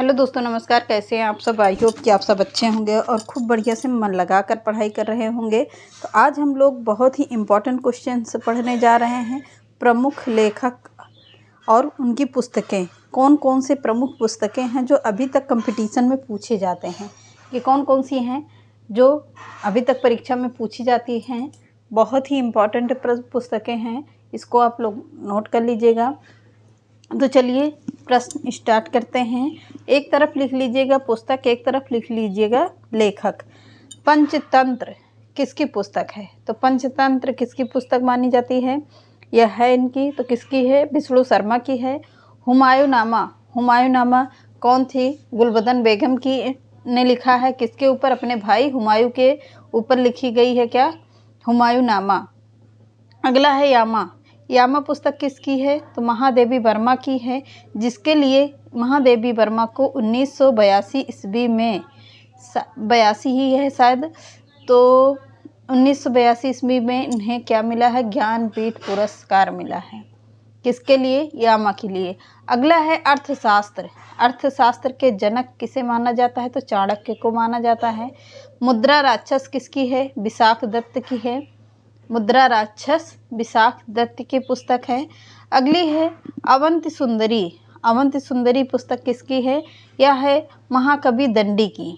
Hello दोस्तों, नमस्कार। कैसे हैं आप सब? आई होप कि आप सब अच्छे होंगे और खूब बढ़िया से मन लगाकर पढ़ाई कर रहे होंगे। तो आज हम लोग बहुत ही इम्पोर्टेंट क्वेश्चंस पढ़ने जा रहे हैं। प्रमुख लेखक और उनकी पुस्तकें, कौन कौन से प्रमुख पुस्तकें हैं जो अभी तक कंपटीशन में पूछे जाते हैं। ये कौन कौन सी हैं जो अभी तक परीक्षा में पूछी जाती हैं। बहुत ही इम्पोर्टेंट पुस्तकें हैं, इसको आप लोग नोट कर लीजिएगा। तो चलिए प्रश्न स्टार्ट करते हैं। एक तरफ लिख लीजिएगा पुस्तक, एक तरफ लिख लीजिएगा लेखक। पंचतंत्र किसकी पुस्तक है? तो पंचतंत्र किसकी पुस्तक मानी जाती है? यह है इनकी, तो किसकी है? विष्णु शर्मा की है। हुमायूंनामा, हुमायूंनामा कौन थी? गुलबदन बेगम की ने लिखा है। किसके ऊपर? अपने भाई हुमायूं के ऊपर लिखी गई है क्या? हुमायूंनामा। अगला है यामा। यामा पुस्तक किसकी है? तो महादेवी वर्मा की है, जिसके लिए महादेवी वर्मा को 1982 ईस्वी में 82 ही है शायद, तो 1982 ईस्वी में इन्हें क्या मिला है? ज्ञानपीठ पुरस्कार मिला है। किसके लिए? यामा के लिए। अगला है अर्थशास्त्र। अर्थशास्त्र के जनक किसे माना जाता है? तो चाणक्य को माना जाता है। मुद्रा राक्षस किसकी है? विशाख दत्त की है। मुद्रा राक्षस विशाख दत्त की पुस्तक है। अगली है अवंति सुंदरी। अवंति सुंदरी पुस्तक किसकी है? यह है महाकवि दंडी की।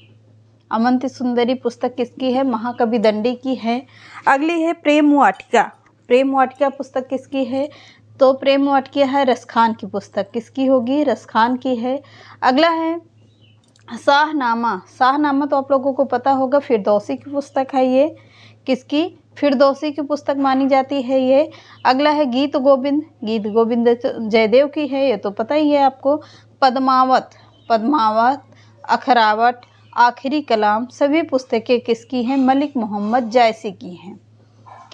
अवंति सुंदरी पुस्तक किसकी है? महाकवि दंडी की है। अगली है प्रेम वाटिका। प्रेम वाटिका पुस्तक किसकी है? तो प्रेम वाटिका है रसखान की पुस्तक। किसकी होगी? रसखान की है। अगला है शाहनामा। शाहनामा तो आप लोगों को पता होगा, फिरदौसी की पुस्तक है ये। किसकी? फिरदौसी की पुस्तक मानी जाती है ये। अगला है गीत गोविंद। गीत गोविंद जयदेव की है, ये तो पता ही है आपको। पद्मावत, पद्मावत, अखरावट, आखिरी कलाम, सभी पुस्तकें किसकी हैं? मलिक मोहम्मद जायसी की हैं।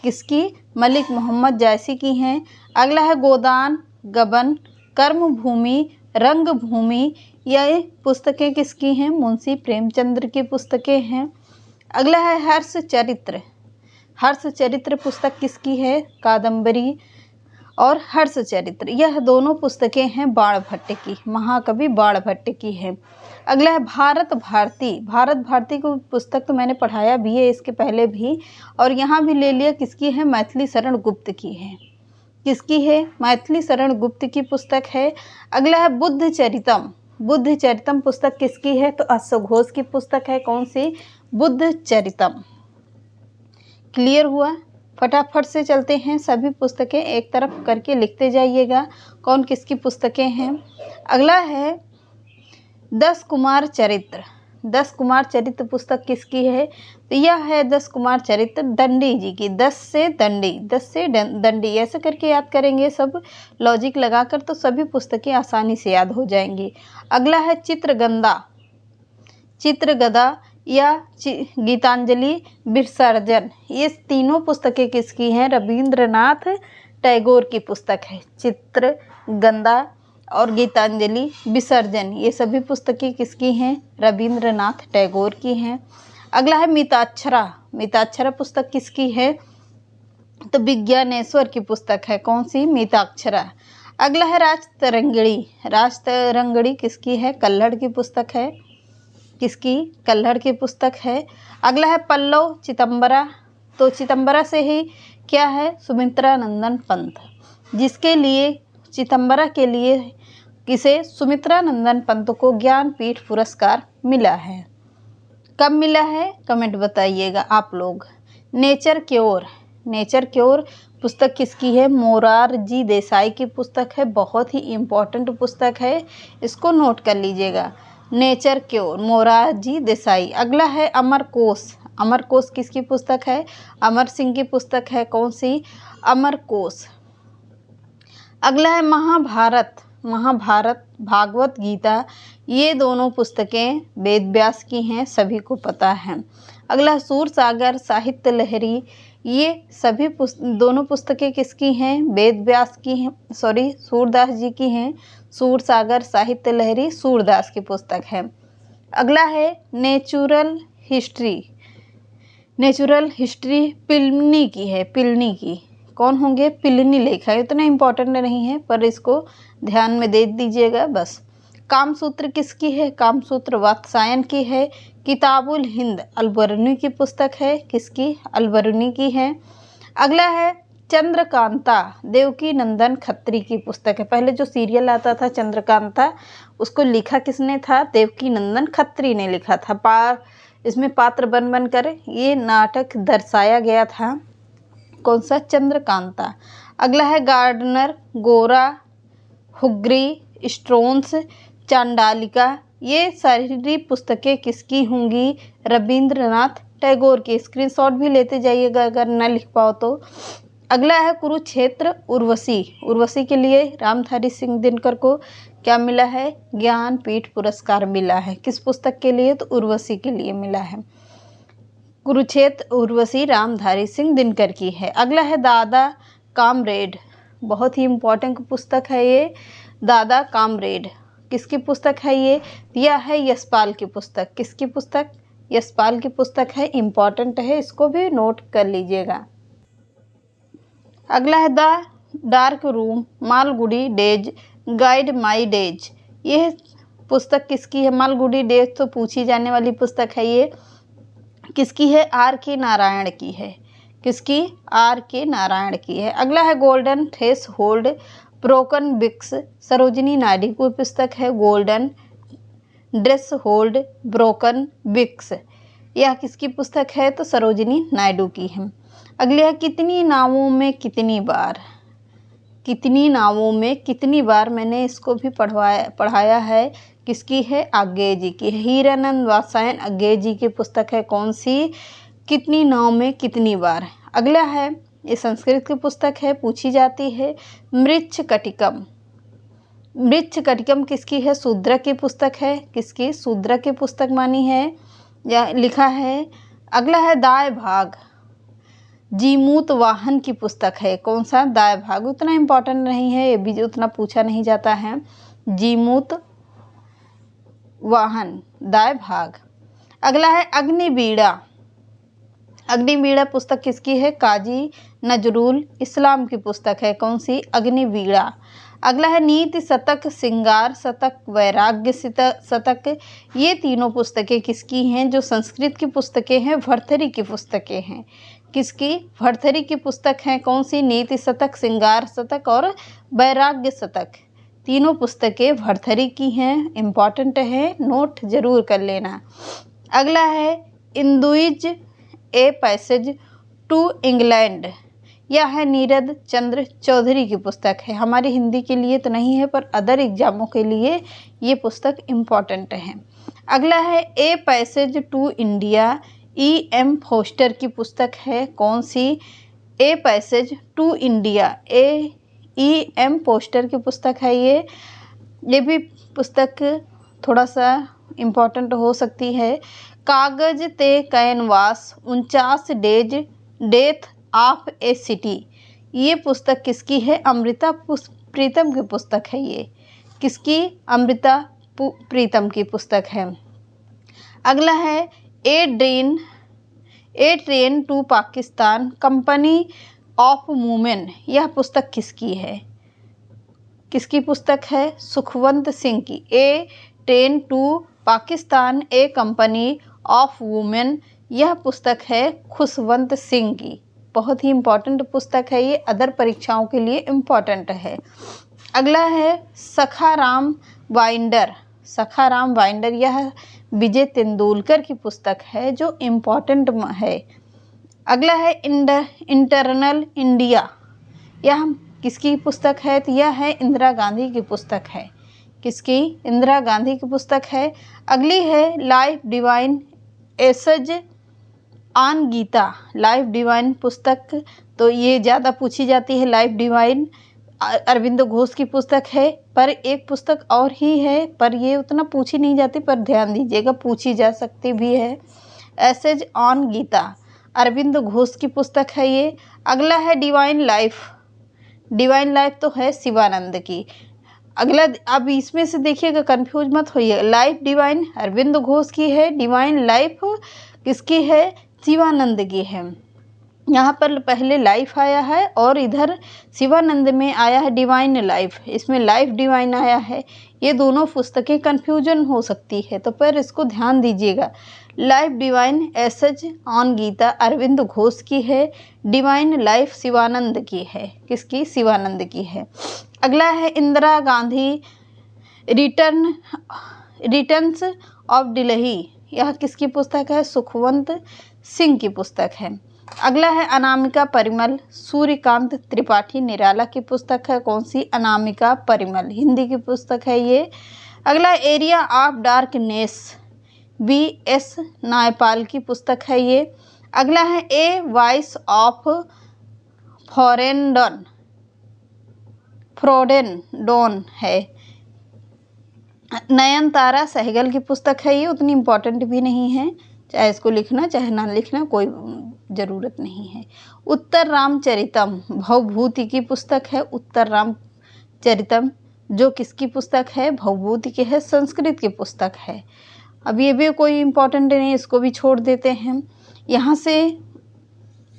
किसकी? मलिक मोहम्मद जायसी की हैं। अगला है गोदान, गबन, कर्मभूमि, रंगभूमि, ये पुस्तकें किसकी हैं? मुंशी प्रेमचंद्र की पुस्तकें हैं। अगला है हर्ष चरित्र। हर्ष चरित्र पुस्तक किसकी है? कादम्बरी और हर्ष चरित्र, यह दोनों पुस्तकें हैं बाणभट्ट की, महाकवि बाणभट्ट की है। अगला है भारत भारती। भारत भारती को पुस्तक तो मैंने पढ़ाया भी है इसके पहले भी, और यहाँ भी ले लिया। किसकी है? मैथिली शरण गुप्त की है। किसकी है? मैथिली शरण गुप्त की पुस्तक है। अगला है बुद्ध चरितम। बुद्ध चरितम पुस्तक किसकी है? तो अश्व घोष की पुस्तक है। कौन सी? बुद्ध चरितम। क्लियर हुआ? फटाफट से चलते हैं, सभी पुस्तकें एक तरफ करके लिखते जाइएगा कौन किसकी पुस्तकें हैं। अगला है 10 कुमार चरित्र। 10 कुमार चरित्र पुस्तक किसकी है? तो यह है 10 कुमार चरित्र दंडी जी की। 10 से दंडी, 10 से दंडी, ऐसे करके याद करेंगे सब लॉजिक लगाकर, तो सभी पुस्तकें आसानी से याद हो जाएंगी। अगला है चित्रगंधा, चित्रगदा या गीतांजलि विसर्जन, ये तीनों पुस्तकें किसकी हैं? रविंद्रनाथ टैगोर की पुस्तक है। चित्रगंधा और गीतांजलि विसर्जन, ये सभी पुस्तकें किसकी हैं? रविंद्रनाथ टैगोर की हैं। अगला है मिताक्षरा। मिताक्षरा पुस्तक किसकी है? तो विज्ञानेश्वर की पुस्तक है। कौन सी? मिताक्षरा। अगला है राजतरंगिणी। राजतरंगिणी किसकी है? कल्हड़ की पुस्तक है। किसकी? कल्हड़ की पुस्तक है। अगला है पल्लव चिदंबरा। तो चिदंबरा से ही क्या है? सुमित्रा नंदन पंत, जिसके लिए चिदंबरा के लिए किसे? सुमित्रा नंदन पंत को ज्ञानपीठ पुरस्कार मिला है। कब मिला है? कमेंट बताइएगा आप लोग। Nature cure. नेचर क्योर पुस्तक किसकी है? मोरारजी देसाई की पुस्तक है। बहुत ही इम्पोर्टेंट पुस्तक है, इसको नोट कर लीजिएगा। Nature cure, Morarji Desai. अगला है अमरकोश। अमरकोश किसकी पुस्तक है? अमर सिंह की पुस्तक है। कौन सी? अमरकोश। अगला है महाभारत। महाभारत, भागवत गीता, ये दोनों पुस्तकें वेद व्यास की हैं, सभी को पता है। अगला सूरसागर, साहित्य लहरी, ये सभी दोनों पुस्तकें किसकी हैं? वेद व्यास की हैं, सॉरी सूरदास जी की हैं। सूरसागर, साहित्य लहरी सूरदास की पुस्तक है। अगला है natural history. Natural history Pliny की है। प्लिनी की कौन होंगे? प्लिनी लेखक है। इतना इम्पोर्टेंट नहीं है, पर इसको ध्यान में दे दीजिएगा बस। कामसूत्र किसकी है? कामसूत्र वात्सायन की है। किताबुल हिंद अलबरूनी की पुस्तक है। किसकी? अलबरूनी की है। अगला है चंद्रकांता देवकी नंदन खत्री की पुस्तक है। पहले जो सीरियल आता था चंद्रकांता, उसको लिखा किसने था? देवकी नंदन खत्री ने लिखा था। इसमें पात्र बन बन कर ये नाटक दर्शाया गया था। कौन सा? चंद्रकांता। अगला है गार्डनर गोरा, हुग्री, स्ट्रोन्स, चांडालिका। ये सारी पुस्तकें किसकी होंगी? रविंद्रनाथ टैगोर की। स्क्रीनशॉट भी लेते जाइएगा अगर न लिख पाओ तो। अगला है कुरुक्षेत्र उर्वशी। उर्वशी के लिए रामधारी सिंह दिनकर को क्या मिला है? ज्ञानपीठ पुरस्कार मिला है। किस पुस्तक के लिए? तो उर्वशी के लिए मिला है। कुरुक्षेत्र उर्वशी रामधारी सिंह दिनकर की है। अगला है दादा कामरेड। बहुत ही इम्पोर्टेंट पुस्तक है ये, दादा कामरेड। किसकी पुस्तक है ये? यह है यशपाल की पुस्तक। किसकी पुस्तक? यशपाल की पुस्तक है। इम्पॉर्टेंट है, इसको भी नोट कर लीजिएगा। अगला है the dark room Malgudi days guide my days. यह पुस्तक किसकी है? मालगुडी डेज तो पूछी जाने वाली पुस्तक है ये। किसकी है? आर के नारायण की है। किसकी? आर के नारायण की है। अगला है golden threshold broken wings. Sarojini Naidu की पुस्तक है golden threshold broken wings. यह किसकी पुस्तक है? तो सरोजिनी नायडू की है। अगली है कितनी नावों में कितनी बार। कितनी नावों में कितनी बार, मैंने इसको भी पढ़ाया है। किसकी है? आज्ञे जी की। हीरानंद वात्सायन आज्ञे जी की पुस्तक है। कौन सी? कितनी नाव में कितनी बार। अगला है, ये संस्कृत की पुस्तक है, पूछी जाती है, मृच्छकटिकम। मृच्छकटिकम किसकी है? शूद्र की पुस्तक है। किसकी? शूद्र की पुस्तक मानी है या लिखा है। अगला है दाय भाग जीमूत वाहन की पुस्तक है। कौन सा? दाय भाग। उतना इम्पोर्टेंट नहीं है, ये भी उतना पूछा नहीं जाता है। जीमूत वाहन दाय भाग। अगला है अग्निवीणा। अग्निवीणा पुस्तक किसकी है? काजी नजरुल इस्लाम की पुस्तक है। कौन सी? अग्निवीणा। अगला है नीति शतक, श्रृंगार शतक, वैराग्य शतक। ये तीनों पुस्तकें किसकी हैं? जो संस्कृत की पुस्तकें हैं, भर्तृहरि की पुस्तकें हैं। किसकी? भर्तृहरि की पुस्तक है। कौन सी? नीति शतक, श्रृंगार शतक और वैराग्य शतक। तीनों पुस्तकें भर्तृहरि की हैं, इम्पॉर्टेंट है, नोट जरूर कर लेना। अगला है इंदुइज ए पैसेज टू इंग्लैंड। यह है नीरद चंद्र चौधरी की पुस्तक है। हमारी हिंदी के लिए तो नहीं है, पर अदर एग्जामों के लिए ये पुस्तक इम्पॉर्टेंट है। अगला है a passage to India, E.M. Forster की पुस्तक है। कौन सी? A passage to India, E.M. Forster की पुस्तक है ये भी पुस्तक थोड़ा सा इम्पोर्टेंट हो सकती है। कागज ते canvas 49 days death of A city. ये पुस्तक किसकी है? अमृता प्रीतम की पुस्तक है ये। किसकी? अमृता प्रीतम की पुस्तक है। अगला है a train to Pakistan company of women. यह पुस्तक किसकी है? किसकी पुस्तक है? सुखवंत सिंह की। A train to Pakistan a company of women. यह पुस्तक है खुशवंत सिंह की। बहुत ही इम्पॉर्टेंट पुस्तक है ये, अदर परीक्षाओं के लिए इम्पॉर्टेंट है। अगला है सखाराम बाइंडर। सखाराम बाइंडर यह विजय तेंदुलकर की पुस्तक है जो इम्पॉर्टेंट है। अगला है इंटरनल इंडिया। यह किसकी पुस्तक है? तो यह है इंदिरा गांधी की पुस्तक है। किसकी? इंदिरा गांधी की पुस्तक है। अगली है Life Divine essays on Gita. Life Divine पुस्तक तो ये ज़्यादा पूछी जाती है। लाइफ डिवाइन अरविंद घोष की पुस्तक है, पर एक पुस्तक और ही है, पर ये उतना पूछी नहीं जाती, पर ध्यान दीजिएगा पूछी जा सकती भी है। एसेज ऑन गीता अरविंद घोष की पुस्तक है ये। अगला है डिवाइन लाइफ। डिवाइन लाइफ तो है शिवानंद की। अगला, अब इसमें से देखिएगा, कंफ्यूज मत होइए। लाइफ डिवाइन अरविंद घोष की है, डिवाइन लाइफ किसकी है? शिवानंद की है। यहाँ पर पहले लाइफ आया है और इधर शिवानंद में आया है डिवाइन लाइफ, इसमें लाइफ डिवाइन आया है। ये दोनों पुस्तकें कन्फ्यूजन हो सकती है, तो पर इसको ध्यान दीजिएगा। Life Divine essays on Gita Arvind Ghosh की है, डिवाइन लाइफ शिवानंद की है। किसकी? शिवानंद की है। अगला है इंदिरा गांधी रिटर्न्स ऑफ दिल्ली, यह किसकी पुस्तक है? सुखवंत सिंह की पुस्तक है। अगला है अनामिका परिमल, सूर्यकांत त्रिपाठी निराला की पुस्तक है। कौन सी? अनामिका परिमल, हिंदी की पुस्तक है ये। अगला area of darkness, BS Naipal की पुस्तक है ये। अगला है ए वॉइस ऑफ फ्रोडेन है, नयनतारा सहगल की पुस्तक है ये। उतनी इम्पोर्टेंट भी नहीं है, चाहे इसको लिखना चाहे ना लिखना कोई ज़रूरत नहीं है। उत्तर रामचरितम भवभूति की पुस्तक है। उत्तर रामचरितम जो किसकी पुस्तक है? भवभूति की है, संस्कृत की पुस्तक है। अब ये भी कोई इम्पोर्टेंट नहीं, इसको भी छोड़ देते हैं। यहाँ से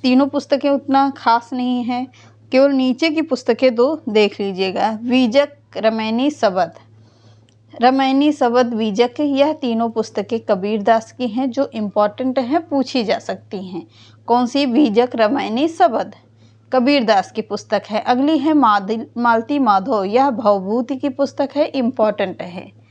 तीनों पुस्तकें उतना खास नहीं है, केवल नीचे की पुस्तकें दो देख लीजिएगा। वीजक, रमैनी सबद वीजक, यह तीनों पुस्तकें कबीरदास की हैं जो इम्पोर्टेंट हैं, पूछी जा सकती हैं। कौन सी? वीजक, रमैनी सबद कबीरदास की पुस्तक है। अगली है मालती माधव, यह भवभूति की पुस्तक है, इम्पोर्टेंट है।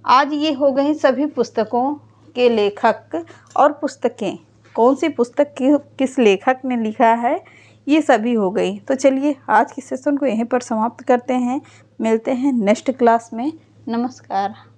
आज ये हो गए सभी पुस्तकों के लेखक और पुस्तकें, कौन सी पुस्तक किस लेखक ने लिखा है, ये सभी हो गई। तो चलिए आज की सेशन को यहीं पर समाप्त करते हैं, मिलते हैं नेक्स्ट क्लास में। नमस्कार।